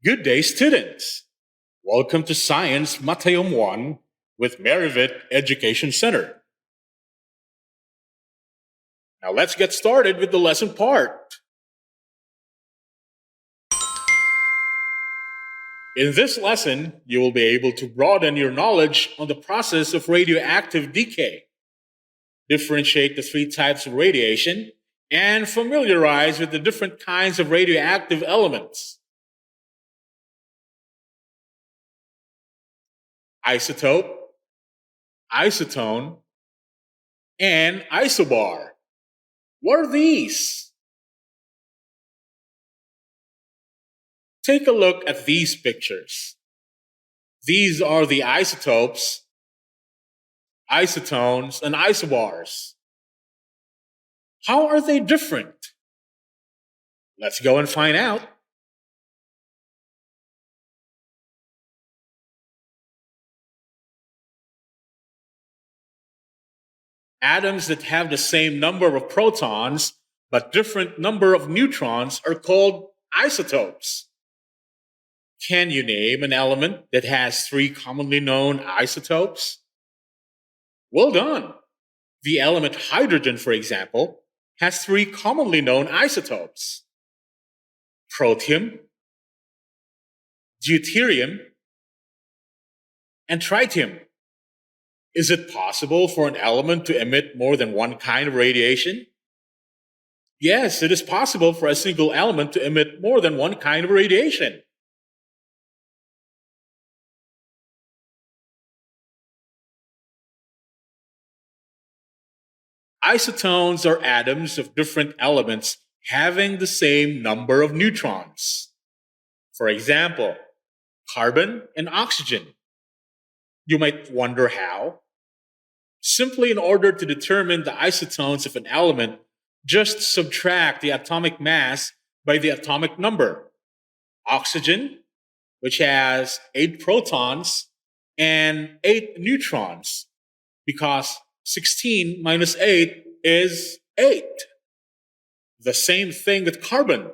Good day, students. Welcome to Science M.1 with Merivit Education Center. Now let's get started with the lesson part. In this lesson, you will be able to broaden your knowledge on the process of radioactive decay, differentiate the three types of radiation, and familiarize with the different kinds of radioactive elements. Isotope, isotone, and isobar. What are these? Take a look at these pictures. These are the isotopes, isotones, and isobars. How are they different? Let's go and find out. Atoms that have the same number of protons but different number of neutrons are called isotopes. Can you name an element that has three commonly known isotopes? Well done. The element hydrogen, for example, has three commonly known isotopes: protium, deuterium, and tritium. Is it possible for an element to emit more than one kind of radiation? Yes, it is possible for a single element to emit more than one kind of radiation. Isotones are atoms of different elements having the same number of neutrons. For example, carbon and oxygen. You might wonder how. Simply, in order to determine the isotones of an element, just subtract the atomic mass by the atomic number. Oxygen, which has 8 protons and 8 neutrons, because 16 minus 8 is 8. The same thing with carbon,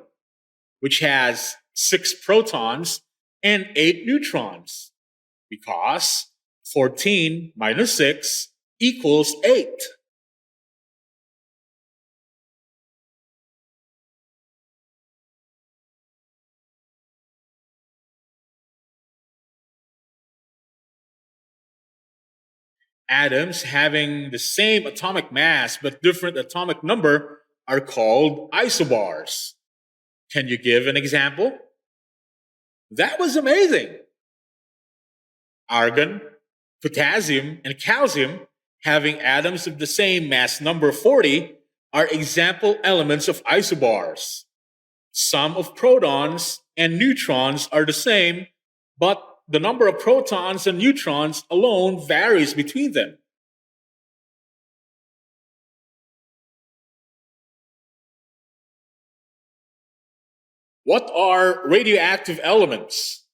which has 6 protons and 8 neutrons, because 14 minus 6 equals 8. Atoms having the same atomic mass but different atomic number are called isobars. Can you give an example? That was amazing! Argon, potassium, and calcium, having atoms of the same mass number 40, are example elements of isobars. Sum of protons and neutrons are the same, but the number of protons and neutrons alone varies between them. What are radioactive elements?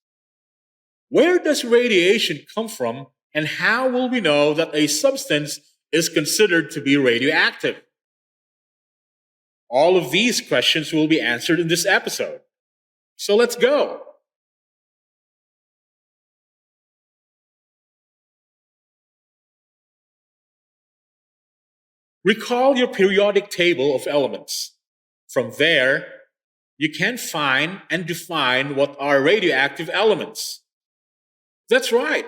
Where does radiation come from, and how will we know that a substance is considered to be radioactive? All of these questions will be answered in this episode. So let's go. Recall your periodic table of elements. From there, you can find and define what are radioactive elements. That's right.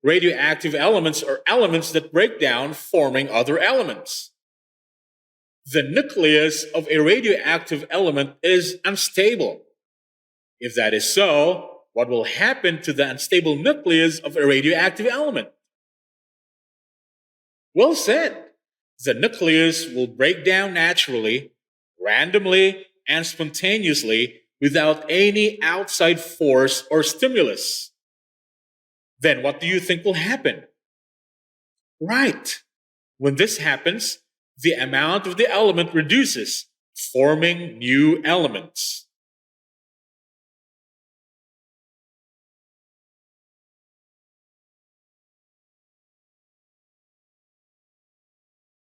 Radioactive elements are elements that break down, forming other elements. The nucleus of a radioactive element is unstable. If that is so, what will happen to the unstable nucleus of a radioactive element? Well said. The nucleus will break down naturally, randomly, and spontaneously without any outside force or stimulus. Then what do you think will happen? Right. When this happens, the amount of the element reduces, forming new elements.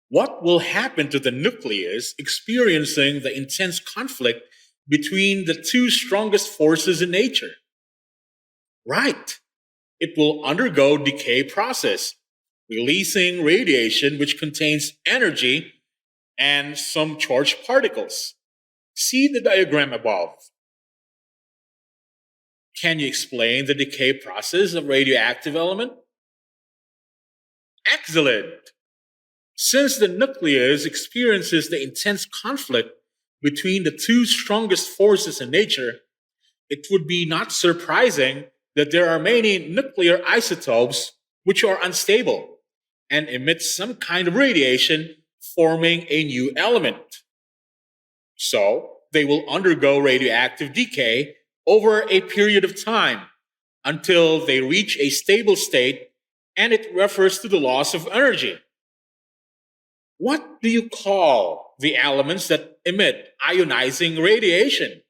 What will happen to the nucleus experiencing the intense conflict between the two strongest forces in nature? Right. It will undergo decay process, releasing radiation which contains energy and some charged particles. See the diagram above. Can you explain the decay process of radioactive element? Excellent. Since the nucleus experiences the intense conflict between the two strongest forces in nature, it would be not surprising that there are many nuclear isotopes which are unstable and emit some kind of radiation, forming a new element. So, they will undergo radioactive decay over a period of time until they reach a stable state, and it refers to the loss of energy. What do you call the elements that emit ionizing radiation?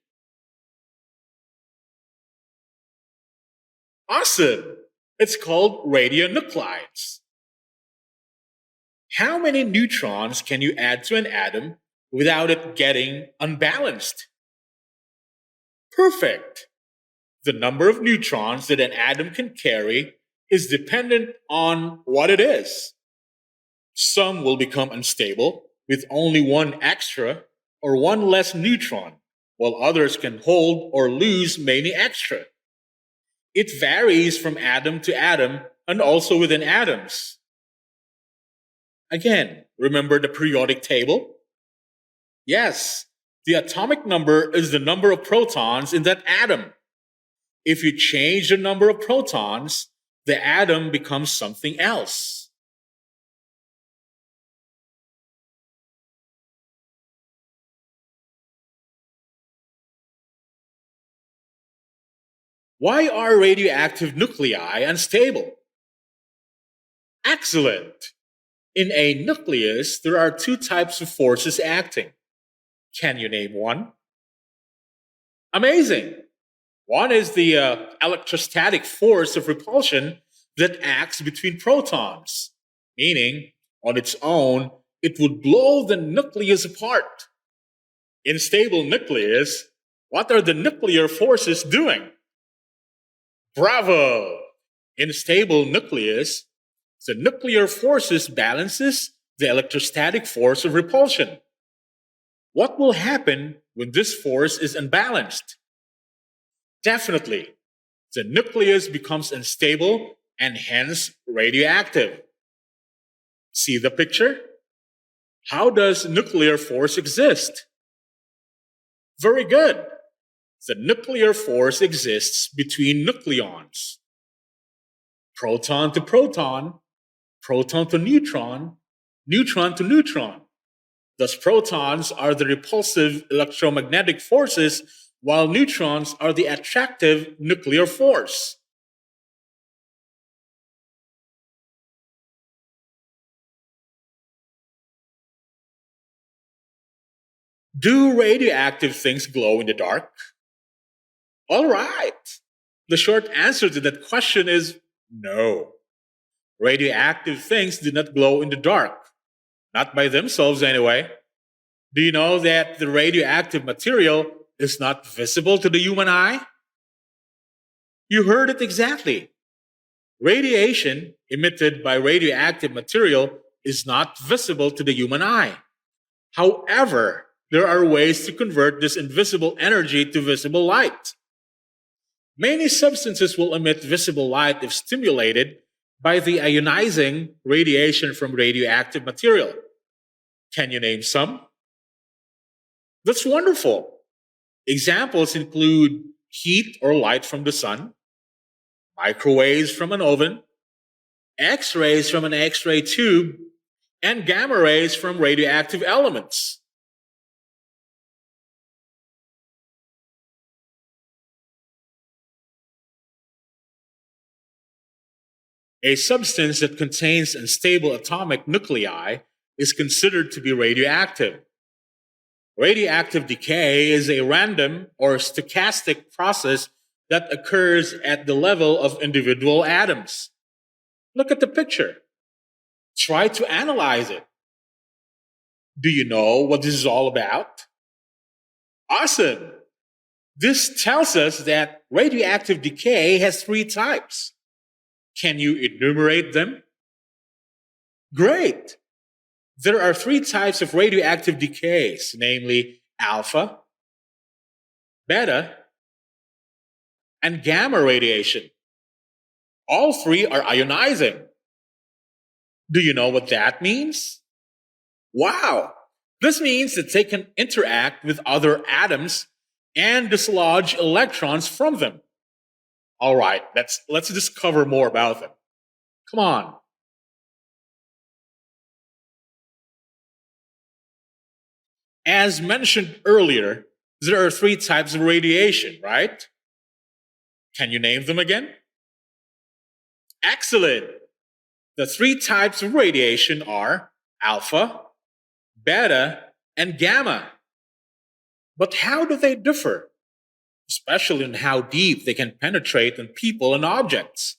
Awesome! It's called radionuclides. How many neutrons can you add to an atom without it getting unbalanced? Perfect! The number of neutrons that an atom can carry is dependent on what it is. Some will become unstable with only one extra or one less neutron, while others can hold or lose many extra. It varies from atom to atom and also within atoms. Again, remember the periodic table? Yes, the atomic number is the number of protons in that atom. If you change the number of protons, the atom becomes something else. Why are radioactive nuclei unstable? Excellent! In a nucleus, there are two types of forces acting. Can you name one? Amazing! One is the electrostatic force of repulsion that acts between protons, meaning, on its own, it would blow the nucleus apart. In stable nucleus, what are the nuclear forces doing? Bravo! In stable nucleus, the nuclear forces balances the electrostatic force of repulsion. What will happen when this force is unbalanced? Definitely, the nucleus becomes unstable and hence radioactive. See the picture? How does nuclear force exist? Very good. The nuclear force exists between nucleons. Proton to proton, proton to neutron, neutron to neutron. Thus, protons are the repulsive electromagnetic forces, while neutrons are the attractive nuclear force. Do radioactive things glow in the dark? All right. The short answer to that question is no. Radioactive things do not glow in the dark. Not by themselves, anyway. Do you know that the radioactive material is not visible to the human eye? You heard it exactly. Radiation emitted by radioactive material is not visible to the human eye. However, there are ways to convert this invisible energy to visible light. Many substances will emit visible light if stimulated by the ionizing radiation from radioactive material. Can you name some? That's wonderful. Examples include heat or light from the sun, microwaves from an oven, X-rays from an X-ray tube, and gamma rays from radioactive elements. A substance that contains unstable atomic nuclei is considered to be radioactive. Radioactive decay is a random or stochastic process that occurs at the level of individual atoms. Look at the picture. Try to analyze it. Do you know what this is all about? Awesome! This tells us that radioactive decay has three types. Can you enumerate them? Great! There are three types of radioactive decays, namely alpha, beta, and gamma radiation. All three are ionizing. Do you know what that means? Wow! This means that they can interact with other atoms and dislodge electrons from them. All right, let's discover more about them. Come on. As mentioned earlier, there are three types of radiation, right? Can you name them again? Excellent! The three types of radiation are alpha, beta, and gamma. But how do they differ? Especially in how deep they can penetrate on people and objects.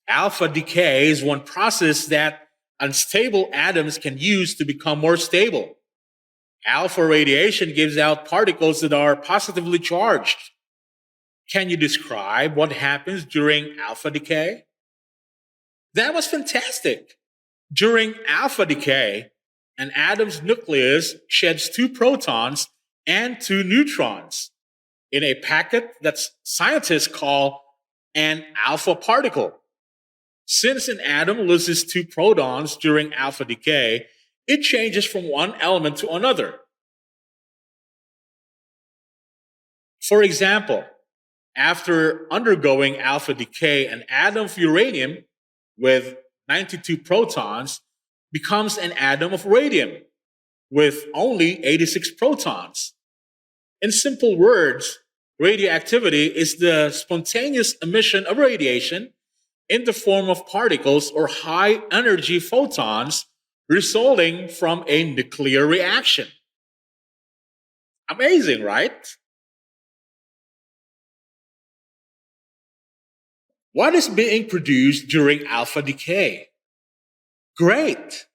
Alpha decay is one process that unstable atoms can use to become more stable. Alpha radiation gives out particles that are positively charged. Can you describe what happens during alpha decay? That was fantastic. During alpha decay, an atom's nucleus sheds two protons and two neutrons in a packet that scientists call an alpha particle. Since an atom loses two protons during alpha decay, it changes from one element to another. For example, after undergoing alpha decay, an atom of uranium with 92 protons becomes an atom of radium with only 86 protons. In simple words, radioactivity is the spontaneous emission of radiation in the form of particles or high energy photons resulting from a nuclear reaction. Amazing, right? What is being produced during alpha decay? Great!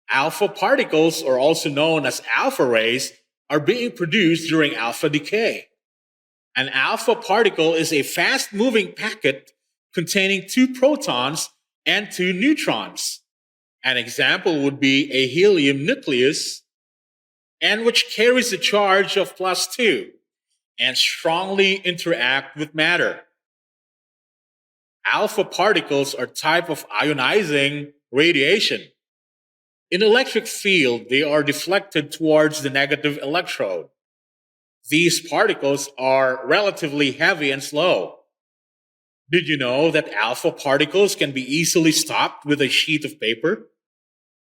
Alpha particles, or also known as alpha rays, are being produced during alpha decay. An alpha particle is a fast moving packet containing two protons and two neutrons. An example would be a helium nucleus, and which carries a charge of +2 and strongly interact with matter. Alpha particles are type of ionizing radiation. In electric field, they are deflected towards the negative electrode. These particles are relatively heavy and slow. Did you know that alpha particles can be easily stopped with a sheet of paper?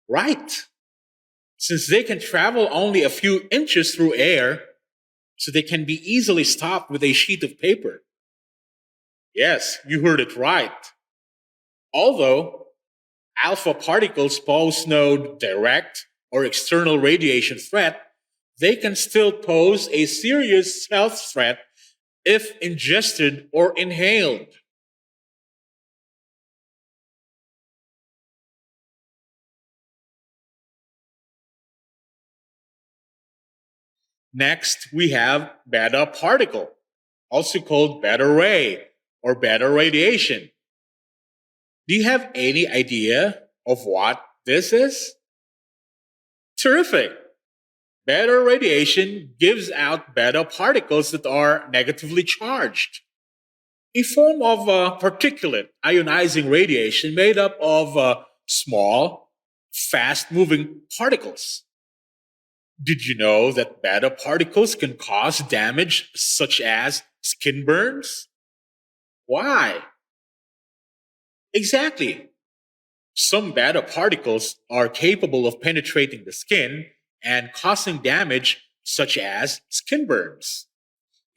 Right. Since they can travel only a few inches through air, so they can be easily stopped with a sheet of paper. Yes, you heard it right. Although alpha particles pose no direct or external radiation threat, they can still pose a serious health threat if ingested or inhaled. Next, we have beta particle, also called beta ray or beta radiation. Do you have any idea of what this is? Terrific! Beta radiation gives out beta particles that are negatively charged, a form of particulate ionizing radiation made up of small, fast moving particles. Did you know that beta particles can cause damage such as skin burns? Why? Exactly. Some beta particles are capable of penetrating the skin and causing damage such as skin burns.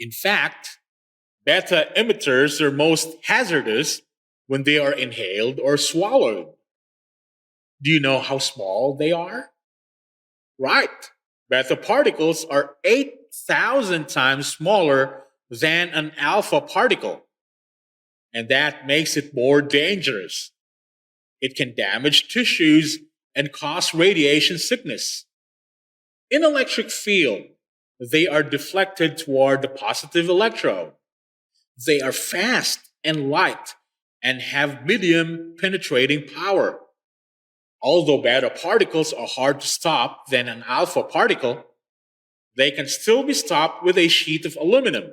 In fact, beta emitters are most hazardous when they are inhaled or swallowed. Do you know how small they are? Right. Beta particles are 8,000 times smaller than an alpha particle, and that makes it more dangerous. It can damage tissues and cause radiation sickness. In electric field, they are deflected toward the positive electrode. They are fast and light and have medium penetrating power. Although beta particles are hard to stop than an alpha particle, they can still be stopped with a sheet of aluminum.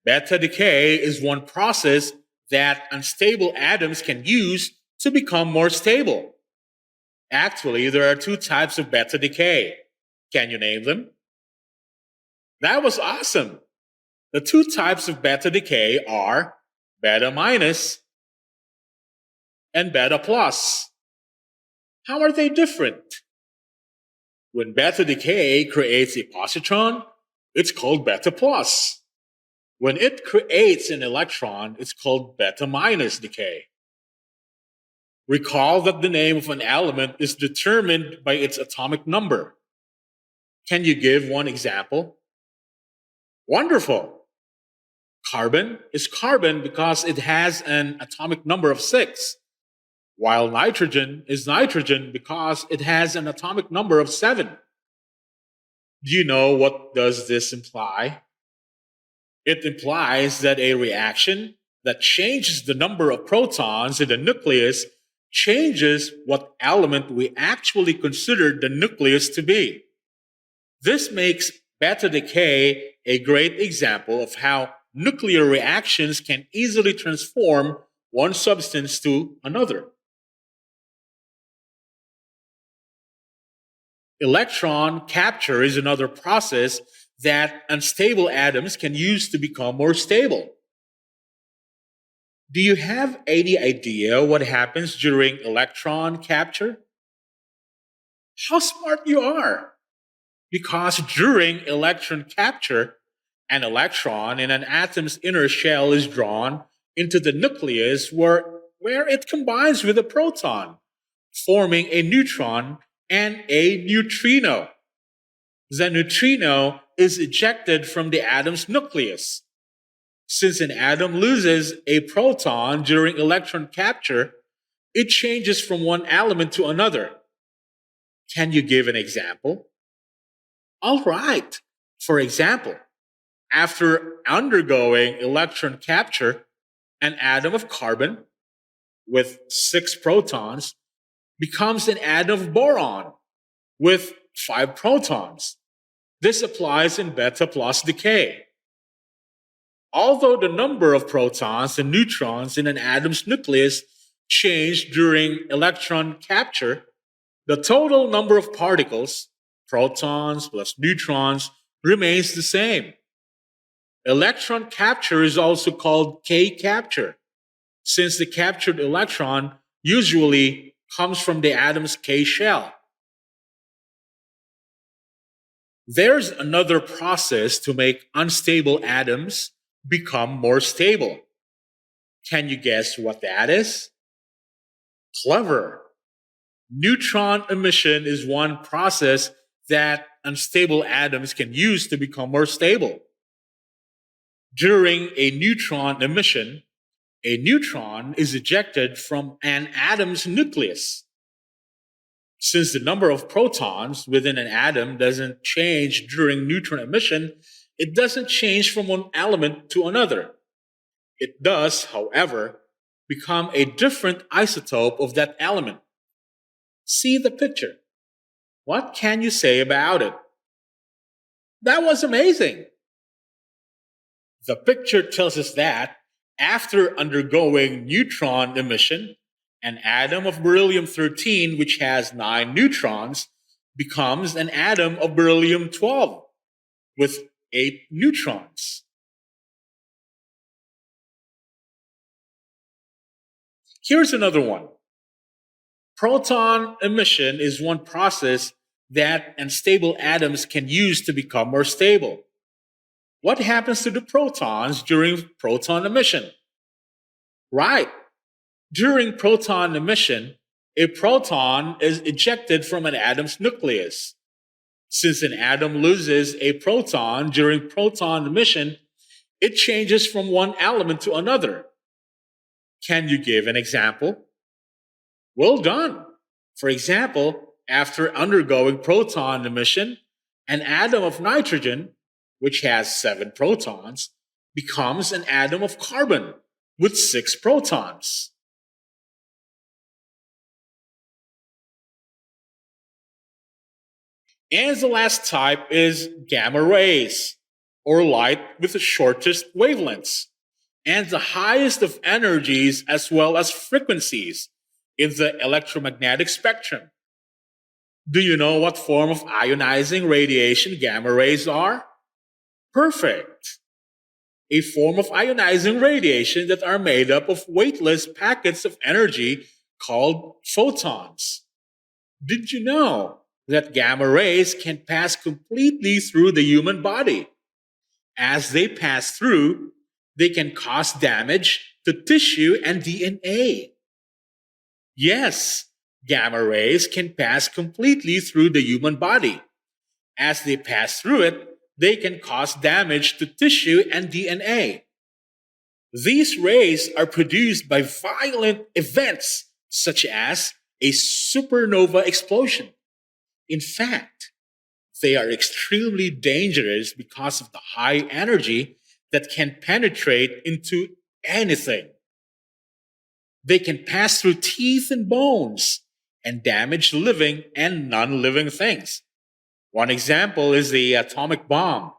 Beta decay is one process that unstable atoms can use to become more stable. Actually, there are two types of beta decay. Can you name them? That was awesome! The two types of beta decay are beta minus and beta plus. How are they different? When beta decay creates a positron, it's called beta plus. When it creates an electron, it's called beta minus decay. Recall that the name of an element is determined by its atomic number. Can you give one example? Wonderful! Carbon is carbon because it has an atomic number of 6, while nitrogen is nitrogen because it has an atomic number of 7. Do you know what does this imply? It implies that a reaction that changes the number of protons in the nucleus changes what element we actually consider the nucleus to be. This makes beta decay a great example of how nuclear reactions can easily transform one substance to another. Electron capture is another process that unstable atoms can use to become more stable. Do you have any idea what happens during electron capture? How smart you are! Because during electron capture, an electron in an atom's inner shell is drawn into the nucleus where it combines with a proton, forming a neutron and a neutrino. The neutrino is ejected from the atom's nucleus. Since an atom loses a proton during electron capture, it changes from one element to another. Can you give an example? All right. For example, after undergoing electron capture, an atom of carbon with 6 protons becomes an atom of boron with 5 protons. This applies in beta plus decay. Although the number of protons and neutrons in an atom's nucleus change during electron capture, the total number of particles, protons plus neutrons, remains the same. Electron capture is also called K capture, since the captured electron usually comes from the atom's K shell. There's another process to make unstable atoms become more stable. Can you guess what that is? Clever! Neutron emission is one process that unstable atoms can use to become more stable. During a neutron emission, a neutron is ejected from an atom's nucleus. Since the number of protons within an atom doesn't change during neutron emission, it doesn't change from one element to another. It does, however, become a different isotope of that element. See the picture. What can you say about it? That was amazing! The picture tells us that after undergoing neutron emission, an atom of beryllium-13, which has 9 neutrons, becomes an atom of beryllium-12 with 8 neutrons. Here's another one. Proton emission is one process that unstable atoms can use to become more stable. What happens to the protons during proton emission? Right. During proton emission, a proton is ejected from an atom's nucleus. Since an atom loses a proton during proton emission, it changes from one element to another. Can you give an example? Well done. For example, after undergoing proton emission, an atom of nitrogen, which has 7 protons, becomes an atom of carbon with 6 protons. And the last type is gamma rays, or light with the shortest wavelengths, and the highest of energies as well as frequencies in the electromagnetic spectrum. Do you know what form of ionizing radiation gamma rays are? Perfect. A form of ionizing radiation that are made up of weightless packets of energy called photons. Did you know that gamma rays can pass completely through the human body? As they pass through, they can cause damage to tissue and DNA. Yes, gamma rays can pass completely through the human body. As they pass through it, they can cause damage to tissue and DNA. These rays are produced by violent events such as a supernova explosion. In fact, they are extremely dangerous because of the high energy that can penetrate into anything. They can pass through teeth and bones and damage living and non-living things. One example is the atomic bomb.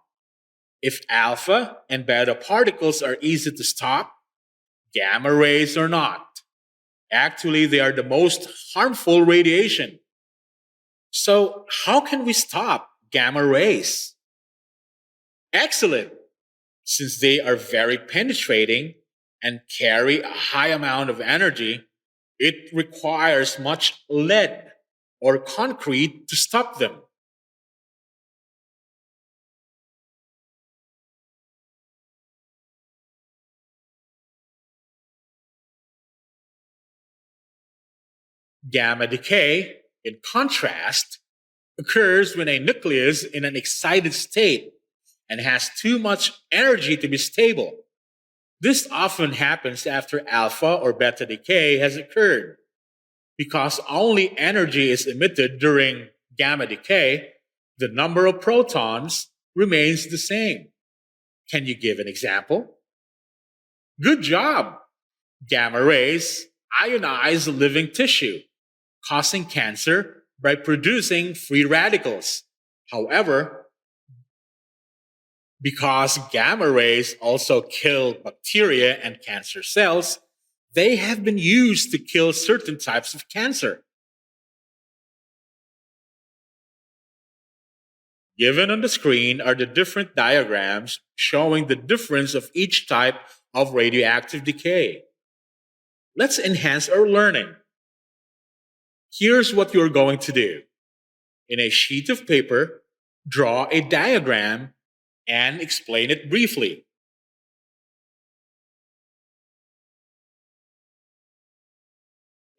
If alpha and beta particles are easy to stop, gamma rays are not. Actually, they are the most harmful radiation. So, how can we stop gamma rays? Excellent! Since they are very penetrating and carry a high amount of energy, it requires much lead or concrete to stop them. Gamma decay, in contrast, occurs when a nucleus is in an excited state and has too much energy to be stable. This often happens after alpha or beta decay has occurred. Because only energy is emitted during gamma decay, the number of protons remains the same. Can you give an example? Good job! Gamma rays ionize living tissue, causing cancer by producing free radicals. However, because gamma rays also kill bacteria and cancer cells, they have been used to kill certain types of cancer. Given on the screen are the different diagrams showing the difference of each type of radioactive decay. Let's enhance our learning. Here's what you're going to do. In a sheet of paper, draw a diagram and explain it briefly.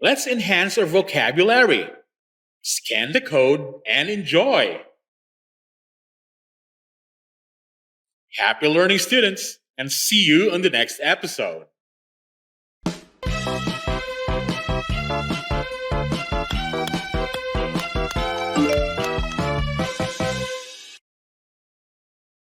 Let's enhance our vocabulary. Scan the code and enjoy. Happy learning, students, and see you on the next episode.